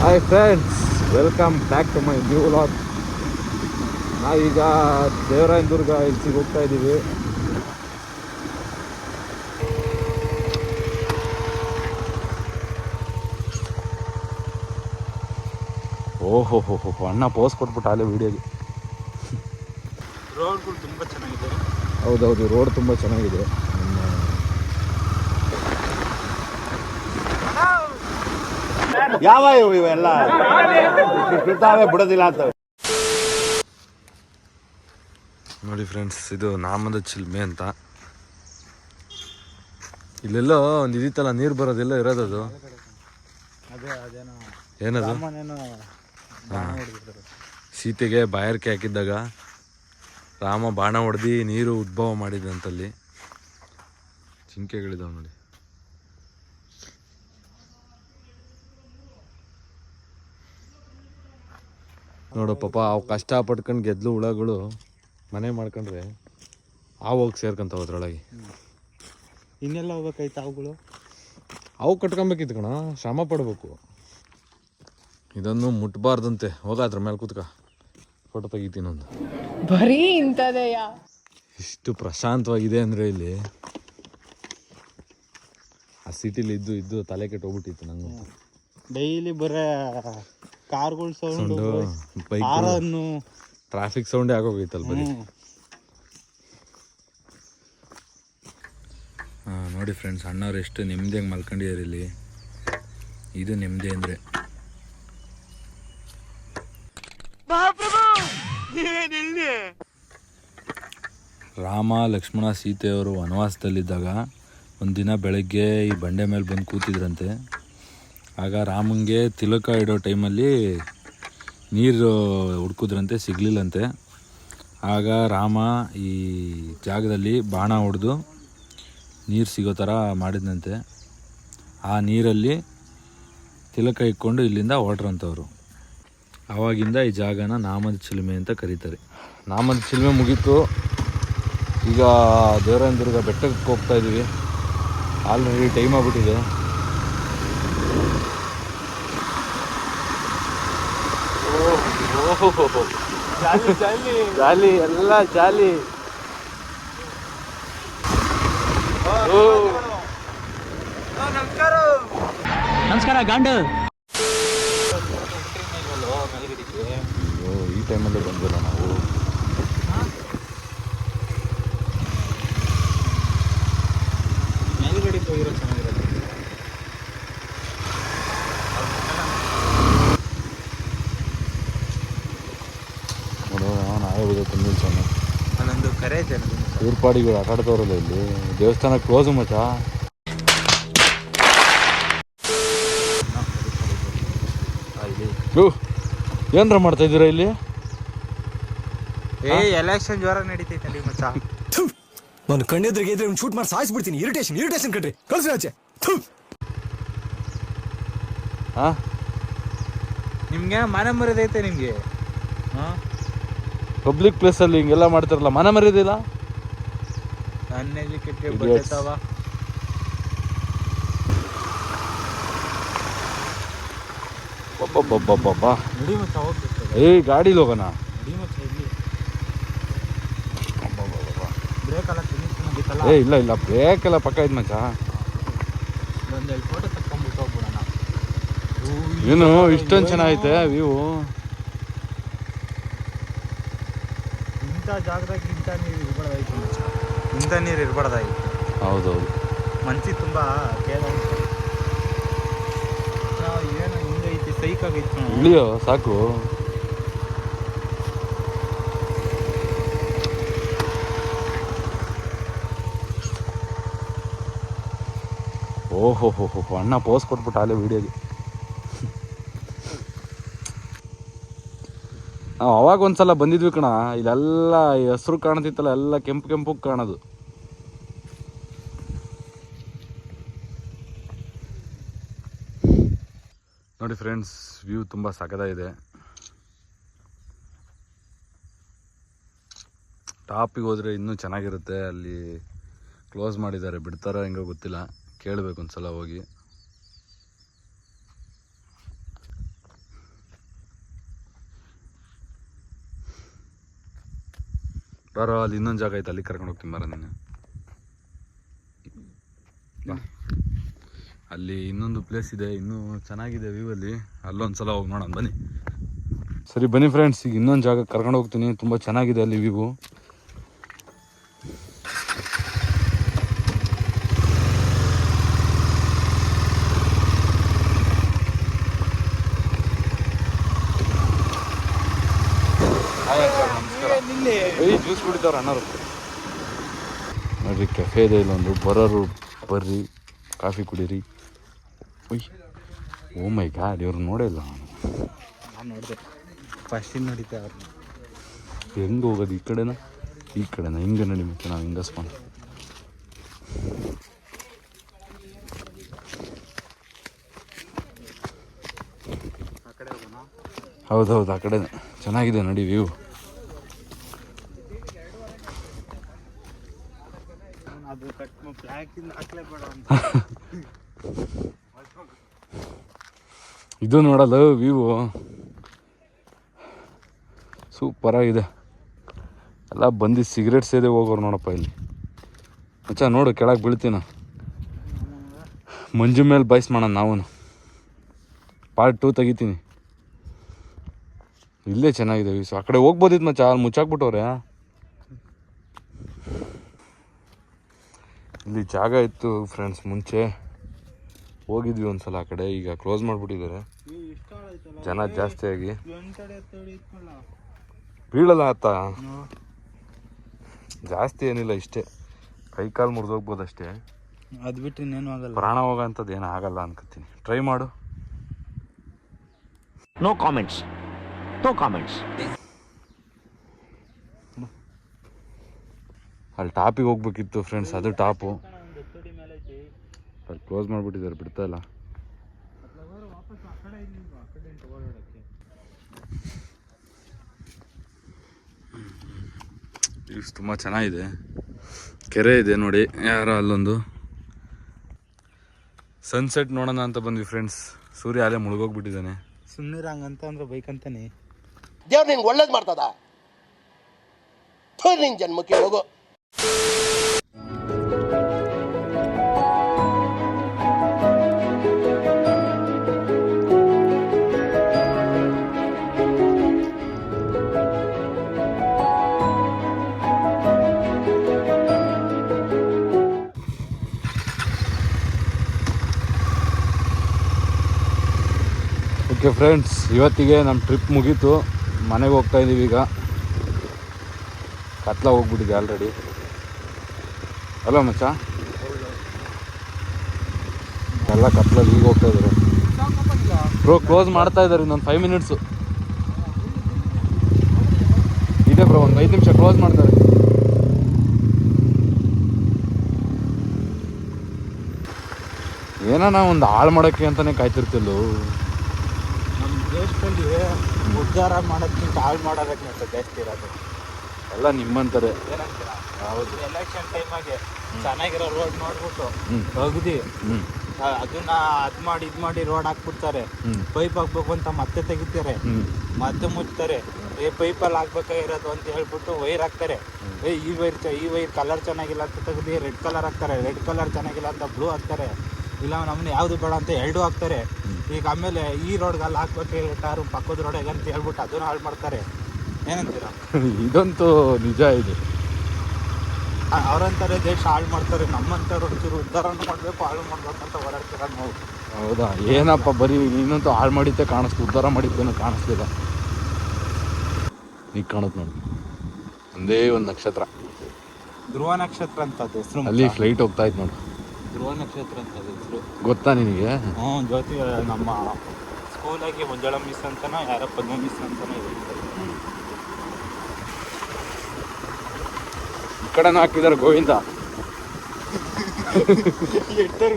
Hi friends, welcome back to my new vlog. ನಾವೀಗ ದೇವರಾಯನದುರ್ಗ ಹಿಲ್ಸಿಗೆ ಹೋಗ್ತಾ ಇದ್ದೀವಿ. ಓಹೋ ಹೋ ಹೋ ಅಣ್ಣ ಪೋಸ್ ಕೊಟ್ಬಿಟ್ಟು ಅಲ್ಲೇ ವೀಡಿಯೋಗೆ. ರೋಡ್ಗಳು ತುಂಬ ಚೆನ್ನಾಗಿದೆ. ಹೌದೌದು, ರೋಡ್ ತುಂಬ ಚೆನ್ನಾಗಿದೆ. ಯಾವ ಇವೆಲ್ಲ ಬಿಡೋದಿಲ್ಲ ಅಂತ ನೋಡಿ ಫ್ರೆಂಡ್ಸ್, ಇದು ನಾಮದ ಚಿಲ್ಮೆ ಅಂತ. ಇಲ್ಲೆಲ್ಲೋ ಒಂದು ಇದಿತ್ತಲ್ಲ, ನೀರು ಬರೋದೆಲ್ಲ ಇರೋದದು. ಏನದು? ಸೀತೆಗೆ ಬಾಯಾರಿಕೆ ಹಾಕಿದ್ದಾಗ ರಾಮ ಬಾಣ ಹೊಡೆದು ನೀರು ಉದ್ಭವ ಮಾಡಿದಂತಲ್ಲಿ ಜಿಂಕೆಗಳಿದಾವೆ ನೋಡಿ. ನೋಡು ಪಾಪ, ಅವು ಕಷ್ಟ ಪಟ್ಕೊಂಡು ಗೆದ್ಲು ಹುಳಗಳು ಮನೆ ಮಾಡ್ಕೊಂಡ್ರೆ ಅವು ಹೋಗಿ ಸೇರ್ಕೊಂತಾವ ಅದ್ರೊಳಗೆ. ಇನ್ನೆಲ್ಲ ಹೋಗ್ಬೇಕಾಯ್ತು ಅವುಗಳು. ಅವು ಕಟ್ಕೊಬೇಕಿತ್ತು ಕಣ, ಶ್ರಮ ಪಡಬೇಕು. ಇದನ್ನು ಮುಟ್ಬಾರ್ದಂತೆ. ಹೋಗ ಅದ್ರ ಮೇಲೆ ಕೂತ್ಕ, ಫೋಟೋ ತೆಗಿತೀನೊಂದು. ಬರೀ ಇಂಥದೆಯ. ಇಷ್ಟು ಪ್ರಶಾಂತವಾಗಿದೆ ಅಂದರೆ ಇಲ್ಲಿ. ಆ ಸಿಟಿಲಿ ಇದ್ದು ಇದ್ದು ತಲೆ ಕೆಟ್ಟು ಹೋಗ್ಬಿಟ್ಟಿತ್ತು ನಂಗೆ. ಡೈಲಿ ಬರೇ ಕಾರ್ಗಳ ಸೌಂಡು, ಬೈಕ್, ಟ್ರಾಫಿಕ್ ಸೌಂಡೇ ಆಗೋಗೈತಲ್ಲ ಬರೀ. ನೋಡಿ ಫ್ರೆಂಡ್ಸ್, ಅಣ್ಣವ್ರು ಎಷ್ಟು ನೆಮ್ಮದಿಯಾಗಿ ಮಲ್ಕೊಂಡಿದ್ದಾರೆ ಇಲ್ಲಿ. ಇದು ನೆಮ್ಮದಿ ಅಂದರೆ. ರಾಮ ಲಕ್ಷ್ಮಣ ಸೀತೆಯವರು ವನವಾಸದಲ್ಲಿದ್ದಾಗ ಒಂದಿನ ಬೆಳಗ್ಗೆ ಈ ಬಂಡೆ ಮೇಲೆ ಬಂದು ಕೂತಿದ್ರಂತೆ. ಆಗ ರಾಮಂಗೆ ತಿಲಕ ಇಡೋ ಟೈಮಲ್ಲಿ ನೀರು ಹುಡ್ಕಿದ್ರಂತೆ, ಸಿಗಲಿಲ್ಲಂತೆ. ಆಗ ರಾಮ ಈ ಜಾಗದಲ್ಲಿ ಬಾಣ ಹೊಡೆದು ನೀರು ಸಿಗೋ ಥರ ಮಾಡಿದಂತೆ. ಆ ನೀರಲ್ಲಿ ತಿಲಕ ಇಟ್ಕೊಂಡು ಇಲ್ಲಿಂದ ಹೊರಟ್ರಂಥವ್ರು. ಆವಾಗಿಂದ ಈ ಜಾಗನ ನಾಮದ ಚಿಲುಮೆ ಅಂತ ಕರೀತಾರೆ. ನಾಮದ ಚಿಲುಮೆ ಮುಗೀತು. ಈಗ ದೇವರಾಯನದುರ್ಗ ಬೆಟ್ಟಕ್ಕೆ ಹೋಗ್ತಾ ಇದ್ದೀವಿ. ಆಲ್ರೆಡಿ ಟೈಮ್ ಆಗಿಬಿಟ್ಟಿದೆ. ಜಾಲಿ ಎಲ್ಲ ಜಾಲಿ. ನಮಸ್ಕಾರ ಗಾಂಡು. ಈ ಟೈಮಲ್ಲೇ ಬಂದಿಲ್ಲ ನಾವು. ಮೇಲ್ಗಡೆ ಹೋಗಿರೋ ಚೆನ್ನಾಗಿರೋದು. ನಾವೇ ಹೋಗುತ್ತೆ ನಿಲ್ಸೋಣ. ಅಲ್ಲೊಂದು ಕರೆ ಇದೆ, ಊರ್ಪಾಡಿಗಳು ಆಟ ಆಡ್ತವ್ರಲ್ಲ ಇಲ್ಲಿ. ದೇವಸ್ಥಾನ ಕ್ಲೋಸು ಮಚ್ಚ. ಏನ್ರ ಮಾಡ್ತಾ ಇದ್ದೀರಾ ಇಲ್ಲಿ? ಎಲೆಕ್ಷನ್ ಜ್ವರ ನಡೀತೈತೆ ಅಲ್ಲಿ ಮಚ್ಚ. ನಾನು ಕಣ್ಣೆದ್ರಿಗೆ ಇದ್ರೆ ಶೂಟ್ ಮಾಡಿ ಸಾಯಿಸ್ಬಿಡ್ತೀನಿ. ಇರಿಟೇಷನ್ ಕಣ್ರಿ, ಕಳ್ಸಿ ಆಚೆ. ನಿಮ್ಗೆ ಮನೆ ಮರ್ಯಾದೈತೆ ನಿಮ್ಗೆ. ಪಬ್ಲಿಕ್ ಪ್ಲೇಸಲ್ಲಿ ಹಿಂಗೆಲ್ಲ ಮಾಡ್ತಾರಲ್ಲ, ಮನೆ ಮರ್ಯಾದಿಲ್ಲ. ಅನ್ಎಜುಕೇಟೆಡ್ ಬರ್ತಾವ. ನಡಿ ಮಚ್ಚ, ಹೋಗ್ಬೇಕು. ಗಾಡಿಲಿ ಹೋಗೋಣ. ನಡಿ ಮಚ್ಚ, ಇಲ್ಲಿ ಬ್ರೇಕ್ ಎಲ್ಲ ತಿನ್ನಿಸ್ತಾನ. ಇಲ್ಲ ಬ್ರೇಕ್ ಎಲ್ಲ ಪಕ್ಕ ಇದ್ ಮಚ್ಚ. ಒಂದೆರಡು ಫೋಟೋ ತಕ್ಕೊಂಡ್ಬಿಟ್ಟು ಹೋಗ್ಬಿಡೋಣ. ಏನು ಇಷ್ಟೊಂದು ಚೆನ್ನಾಗೈತೆ ವ್ಯೂ. ಇಂಥ ಜಾಗದಾಗ ಇಂಥ ನೀರು ಇರ್ಬಾರ್ದಾಗಿತ್ತು ಮಚ್ಚ. ಇಂಥ ನೀರು ಇರ್ಬಾರ್ದಾಗಿತ್ತು. ಹೌದೌದು. ಮನ್ಸಿಗೆ ತುಂಬ ಕೇಳ ಏನು ಹಿಂಗೈತಿ, ಸೈಕಾಗೈತಿ. ಇಳಿಯೋ ಸಾಕು. ಓಹೋ ಹೋ ಹೋ ಅಣ್ಣ ಪೋಸ್ ಕೊಟ್ಬಿಟ್ಟು ಅಲ್ಲೇ ವೀಡಿಯೋಗೆ. ನಾವು ಅವಾಗ ಒಂದ್ಸಲ ಬಂದಿದ್ವಿ ಕಣ. ಇಲ್ಲೆಲ್ಲ ಹಸಿರು ಕಾಣ್ತಿತ್ತಲ್ಲ, ಎಲ್ಲ ಕೆಂಪು ಕೆಂಪು ಕಾಣೋದು. ನೋಡಿ ಫ್ರೆಂಡ್ಸ್, ವ್ಯೂ ತುಂಬ ಸಖತ್ತಾಗಿದೆ. ಟಾಪಿಗೆ ಹೋದರೆ ಇನ್ನೂ ಚೆನ್ನಾಗಿರುತ್ತೆ. ಅಲ್ಲಿ ಕ್ಲೋಸ್ ಮಾಡಿದ್ದಾರೆ, ಬಿಡ್ತಾರೋ ಹೆಂಗೋ ಗೊತ್ತಿಲ್ಲ. ಕೇಳಬೇಕು ಒಂದ್ಸಲ ಹೋಗಿ. ಬಾರೋ ಅಲ್ಲಿ ಇನ್ನೊಂದು ಜಾಗ ಐತೆ, ಅಲ್ಲಿ ಕರ್ಕೊಂಡು ಹೋಗ್ತೀನಿ ಬಾರ ನೀನು. ಬಾ, ಅಲ್ಲಿ ಇನ್ನೊಂದು ಪ್ಲೇಸ್ ಇದೆ, ಇನ್ನೂ ಚೆನ್ನಾಗಿದೆ ವ್ಯೂ ಅಲ್ಲಿ, ಅಲ್ಲೊಂದ್ಸಲ ಹೋಗಿ ನೋಡೋಣ ಬನ್ನಿ. ಸರಿ ಬನ್ನಿ ಫ್ರೆಂಡ್ಸ್, ಈಗ ಇನ್ನೊಂದು ಜಾಗ ಕರ್ಕೊಂಡು ಹೋಗ್ತೀನಿ, ತುಂಬ ಚೆನ್ನಾಗಿದೆ ಅಲ್ಲಿ ವ್ಯೂ. ಜ್ಯೂಸ್ ಕುಡಿತಾರ ಅಣ್ಣರು ನೋಡ್ರಿ, ಕೆಫೆ ಇದೆ ಇಲ್ಲೊಂದು, ಬರೋರು ಬರ್ರಿ ಕಾಫಿ ಕುಡೀರಿ. ಒಯ್ ಓ ಮೈ ಗಾಡ್, ಇವ್ರು ನೋಡೇ ಇಲ್ಲ ನಾನು ನೋಡಿದೆ, ಫಸ್ಟಿಂದ ನೋಡಿದ್ದೆ ಅವ್ರನ್ನ. ಹೆಂಗೆ ಹೋಗೋದು, ಈ ಕಡೆನಾ ಹಿಂಗೆ ನಡಿ, ಮತ್ತೆ ನಾವು ಹಿಂಗಸ್ಕೊಂಡು ಆ ಕಡೆ ಹೋಗೋಣ. ಹೌದೌದು, ಆ ಕಡೆ ಚೆನ್ನಾಗಿದೆ ನೋಡಿ ವ್ಯೂ. ಅದು ಬ್ಲ್ಯಾಕಿಂದ ಹಾಕ್ಲೇ ಬೇಡ ಅಂತ. ಇದು ನೋಡಲ್ಲ ವ್ಯೂ ಸೂಪರಾಗಿದೆ. ಎಲ್ಲ ಬಂದು ಸಿಗರೇಟ್ ಸೇದೆ ಹೋಗೋರು ನೋಡಪ್ಪ ಇಲ್ಲಿ. ಮಚ್ಚ ನೋಡು, ಕೆಳಗೆ ಬೀಳ್ತೀನ, ಮಂಜು ಮೇಲೆ ಬಾಯ್ಸ್ ಮಾಡೋಣ ನಾವು. ಪಾರ್ಟ್ 2 ತೆಗಿತೀನಿ. ಇಲ್ಲೇ ಚೆನ್ನಾಗಿದೆ ವ್ಯೂಸು. ಆ ಕಡೆ ಹೋಗ್ಬೋದಿತ್ತು ಮಚ್ಚ, ಅಲ್ಲಿ ಮುಚ್ಚಾಕ್ಬಿಟ್ಟವ್ರೆ. ಇಲ್ಲಿ ಜಾಗ ಇತ್ತು ಫ್ರೆಂಡ್ಸ್, ಮುಂಚೆ ಹೋಗಿದ್ವಿ ಒಂದ್ಸಲ ಆ ಕಡೆ, ಈಗ ಕ್ಲೋಸ್ ಮಾಡಿಬಿಟ್ಟಿದ್ದಾರೆ ಜನ ಜಾಸ್ತಿ ಆಗಿ. ಬೀಳಲ್ಲ ಆತ, ಜಾಸ್ತಿ ಏನಿಲ್ಲ, ಇಷ್ಟೇ ಕೈ ಕಾಲು ಮುರಿದೋಗ್ಬೋದು ಅಷ್ಟೇ, ಅದು ಬಿಟ್ಟು ಇನ್ನೇನು ಆಗಲ್ಲ. ಪ್ರಾಣ ಹೋಗೋಂಥದ್ದು ಏನೂ ಆಗಲ್ಲ ಅನ್ಕೋತೀನಿ. ಟ್ರೈ ಮಾಡು. No comments. ಅಲ್ಲಿ ಟಾಪಿಗೆ ಹೋಗ್ಬೇಕಿತ್ತು ಫ್ರೆಂಡ್ಸ್, ಅದು ಟಾಪು ಅಲ್ಲಿ ಕ್ಲೋಸ್ ಮಾಡಿಬಿಟ್ಟಿದ್ದಾರೆ, ಬಿಡ್ತಾ ಇಲ್ಲ. ವ್ಯೂಸ್ ತುಂಬ ಚೆನ್ನಾಗಿದೆ. ಕೆರೆ ಇದೆ ನೋಡಿ, ಯಾರೋ ಅಲ್ಲೊಂದು ಸನ್ಸೆಟ್ ನೋಡೋಣ ಅಂತ ಬಂದ್ವಿ ಫ್ರೆಂಡ್ಸ್. ಸೂರ್ಯ ಅಲ್ಲೇ ಮುಳುಗೋಗ್ಬಿಟ್ಟಿದ್ದಾನೆ. ಸುಮ್ಮನೆ ಹಂಗಂತ ಅಂದ್ರೆ ಬೈಕಂತಾನೆ. ದೇವ್ರು ನಿನ್ಗೆ ಒಳ್ಳೇದು ಮಾಡ್ತದ, ನಿನ್ ಜನ್ಮಕ್ಕೆ ಹೋಗೋ. ಓಕೆ ಫ್ರೆಂಡ್ಸ್, ಇವತ್ತಿಗೆ ನಮ್ಮ ಟ್ರಿಪ್ ಮುಗೀತು, ಮನೆಗೆ ಹೋಗ್ತಾ ಇದ್ದೀವಿ ಈಗ. ಕತ್ಲ ಹೋಗ್ಬಿಟ್ಟಿದೆ ಆಲ್ರೆಡಿ. ಅಲ್ಲ ಮಚ್ಚ, ಎಲ್ಲ ಕತ್ಲಲ್ಲಿ ಈಗ ಹೋಗ್ತಾ ಇದ್ದಾರೆ ಬ್ರೋ. ಕ್ಲೋಸ್ ಮಾಡ್ತಾ ಇದ್ದಾರೆ, ಇನ್ನೊಂದು 5 ಮಿನಿಟ್ಸು ಇದೆ ಬ್ರೋ, ಒಂದು 5 ನಿಮಿಷ ಕ್ಲೋಸ್ ಮಾಡ್ತಾರೆ. ಏನಾನ ಒಂದು ಹಾಳು ಮಾಡೋಕ್ಕೆ ಅಂತಲೇ ಕಾಯ್ತಿರ್ತಿಲ್ಲೋ. ನಮ್ಮ ದೇಶದಲ್ಲಿ ಉದ್ಧಾರ ಮಾಡೋದಕ್ಕಿಂತ ಹಾಳು ಮಾಡೋದಕ್ಕೆ ಜಾಸ್ತಿ ಇರೋದು. ಎಲ್ಲ ನಿಮ್ಮಂತಾರೆ. ಏನಂತೀರಾ? ಹೌದು. ಎಲೆಕ್ಷನ್ ಟೈಮಾಗೆ ಚೆನ್ನಾಗಿರೋ ರೋಡ್ ನೋಡ್ಬಿಟ್ಟು ಹೋಗ್ದಿ ಅದನ್ನ ಇದು ಮಾಡಿ ರೋಡ್ ಹಾಕ್ಬಿಡ್ತಾರೆ. ಪೈಪ್ ಹಾಕ್ಬೇಕು ಅಂತ ಮತ್ತೆ ತೆಗಿತಾರೆ, ಮತ್ತೆ ಮುಚ್ತಾರೆ. ಪೈಪಲ್ಲಿ ಹಾಕ್ಬೇಕಾಗಿರೋದು ಅಂತ ಹೇಳ್ಬಿಟ್ಟು ವೈರ್ ಹಾಕ್ತಾರೆ. ಈ ವೈರ್ ಕಲರ್ ಚೆನ್ನಾಗಿಲ್ಲ ಅಂತ ತೆಗ್ದು ರೆಡ್ ಕಲರ್ ಹಾಕ್ತಾರೆ, ರೆಡ್ ಕಲರ್ ಚೆನ್ನಾಗಿಲ್ಲ ಅಂತ ಬ್ಲೂ ಹಾಕ್ತಾರೆ. ಇಲ್ಲ ನಮ್ಮನ್ನ ಯಾವುದು ಬೇಡ ಅಂತ 2 ಹಾಕ್ತಾರೆ. ಈಗ ಆಮೇಲೆ ಈ ರೋಡ್ಗೆ ಅಲ್ಲಿ ಹಾಕ್ಬೇಕು ಟಾರು ಪಕ್ಕದ ರೋಡಿಗೆ ಅಂತ ಹೇಳ್ಬಿಟ್ಟು ಅದನ್ನು ಹಾಳು ಮಾಡ್ತಾರೆ. ಏನಂತೀರಾ? ಇದಂತೂ ನಿಜ ಇದೆ. ಅವ್ರಂತಾರೆ ದೇಶ ಹಾಳು ಮಾಡ್ತಾರೆ, ನಮ್ಮಂಥವ್ರು ಒಂಚೂರು ಉದ್ಧಾರ ಮಾಡಬೇಕು, ಹಾಳು ಮಾಡ್ಬೇಕಂತ ಹೊರಡ್ತೀರ ನಾವು. ಹೌದಾ? ಏನಪ್ಪ ಬರೀ ನೀನಂತೂ ಹಾಳು ಮಾಡಿದ್ದೆ ಕಾಣಿಸ್ತು, ಉದ್ಧಾರ ಮಾಡಿದ್ದೇನೋ ಕಾಣಿಸ್ಲಿಲ್ಲ. ಈಗ ಕಾಣುತ್ತೆ ನೋಡಿ, ಒಂದೇ ಒಂದು ನಕ್ಷತ್ರ, ಧ್ರುವ ನಕ್ಷತ್ರ ಅಂತ ಅದು ಹೆಸರು. ಅಲ್ಲಿ ಫ್ಲೈಟ್ ಹೋಗ್ತಾ ಇತ್ತು ನೋಡಿ, ಧ್ರುವ ನಕ್ಷತ್ರ ಅಂತ ಅದು ಹೆಸರು. ಗೊತ್ತಾ ನಿನಗೆ? ಜ್ಯೋತಿ ನಮ್ಮ ಸ್ಕೂಲಾಗಿ ಮಂಜಳ ಮಿಸ್ ಅಂತನೋ ಯಾರೋ ಪದ್ಮ ಮಿಸ್ ಅಂತನೋ ಹೇಳ್ತಾರೆ. ಈ ಕಡೆನೂ ಹಾಕಿದ್ದಾರೆ ಗೋವಿಂದ.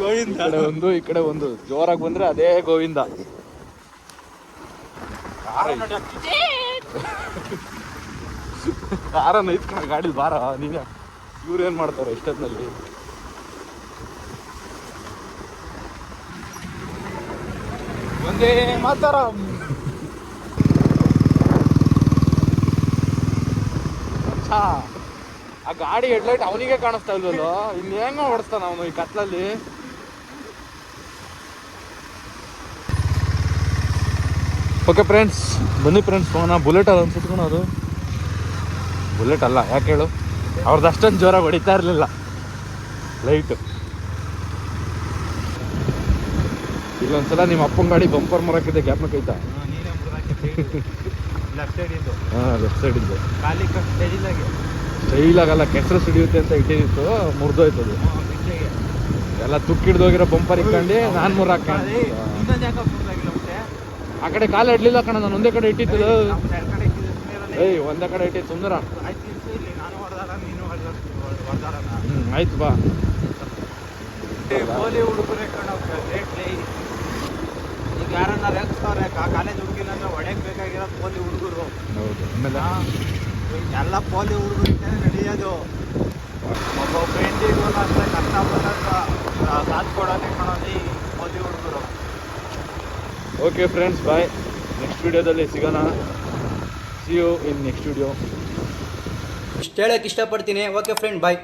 ಗೋವಿಂದ ಈ ಕಡೆ ಒಂದು, ಈ ಕಡೆ ಒಂದು, ಜೋರಾಗಿ ಬಂದ್ರೆ ಅದೇ ಗೋವಿಂದ. ಯಾರನ್ನ ಇತ್ಕೊಂಡ ಗಾಡಿಲಿ ಬಾರ ನೀನ. ಇವ್ರು ಏನ್ ಮಾಡ್ತಾರೆ ಇಷ್ಟೊತ್ತಿನಲ್ಲಿ? ಒಂದೇ ಮಾತಾರ. ಆ ಗಾಡಿ ಹೆಡ್ಲೈಟ್ ಅವನಿಗೆ ಕಾಣಿಸ್ತಾ ಇಲ್ವಲ್ಲ, ಇನ್ನು ಹೆಂಗ ಓಡಿಸ್ತಾನ ಅವನು ಈ ಕತ್ಲಲ್ಲಿ. ಓಕೆ ಫ್ರೆಂಡ್ಸ್, ಬನ್ನಿ ಫ್ರೆಂಡ್ಸ್ ಹೋಗೋಣ. ಬುಲೆಟ್ ಅದ ಅನ್ಸುತ್ಕೊಣ, ಅದು ಬುಲೆಟ್ ಅಲ್ಲ. ಯಾಕೆ ಹೇಳು, ಅವ್ರದ್ದು ಅಷ್ಟೊಂದು ಜೋರಾಗಿ ಹೊಡಿತಾ ಇರಲಿಲ್ಲ ಲೈಟು. ಇಲ್ಲೊಂದ್ಸಲ ನಿಮ್ಮ ಅಪ್ಪನ ಗಾಡಿ ಬಂಪರ್ ಮರಕ್ಕಿದೆ, ಜ್ಞಾಪಕ ಐತಾ? ನೀನೇ ಲೆಫ್ಟ್ ಸೈಡ್ ಇದ್ದು. ಹಾಂ, ಲೆಫ್ಟ್ ಸೈಡ್ ಇದ್ದು. ಖಾಲಿ ಸ್ಟೈಲಾಗಿ ಸ್ಟೈಲಾಗಲ್ಲ, ಕೆಸರು ಸಿಡಿಯುತ್ತೆ ಅಂತ ಇಟ್ಟಿತ್ತು, ಮುರಿದೋಯ್ತದು. ಎಲ್ಲ ತುಕ್ಕಿಡ್ದೋಗಿರೋ ಬಂಪರ್ ಇಟ್ಕೊಂಡು ನಾನು ಮೂರು ಹಾಕೊಂಡು ಇನ್ನೊಂದು ಯಾಕೆ ಮುಂದಾಗಿಲ್ಲ ಮತ್ತೆ ಆ ಕಡೆ ಕಾಲ ಇಡ್ಲಿಲ್ಲ ಕಣ, ನಾನು ಒಂದೇ ಕಡೆ ಇಟ್ಟಿತ್ತು. ಎರಡು ಕಡೆ ಏಯ್, ಒಂದೇ ಕಡೆ ಇಟ್ಟಿತ್ತು ಸುಂದರ. ಆಯ್ತು ಇಲ್ಲಿ ನಾನು ಹೊಡೆದಾರ, ನೀನು ಹೊಡೆದಾರ. ಆಯ್ತು ಬಾ. ಕೋಲಿ ಹುಡುಗರೇ ಲೇಟ್ಲಿ ಈಗ ಯಾರನ್ನ ರೇಗಿಸ್ತವ್ರೆ, ಕಾಲೇಜ್ ಹುಡುಗಿನ ಹೊಡೆಯಕ್ಕೆ ಬೇಕಾಗಿರೋದು ಕೋಲಿ ಹುಡುಗರು. ಹೌದು. ಆಮೇಲೆ ಎಲ್ಲ ಪೋಲಿ ಹುಡುಗರಿಂದ ನಡೆಯೋದು. ಒಬ್ಬ ಫ್ರೆಂಡಿಗೂ ಅಷ್ಟೇ ಕಷ್ಟ ಬಂದಾಗ ಸಾಥ್ ಕೊಡೋದೇ ಕಾಣೋದು ಈ ಪೋಲಿ ಹುಡುಗರು. ಓಕೆ ಫ್ರೆಂಡ್ಸ್, ಬಾಯ್. ನೆಕ್ಸ್ಟ್ ವಿಡಿಯೋದಲ್ಲಿ ಸಿಗೋಣ. See you in next video. ಇಷ್ಟು ಹೇಳಕ್ಕೆ ಇಷ್ಟಪಡ್ತೀನಿ. ಓಕೆ ಫ್ರೆಂಡ್, ಬಾಯ್.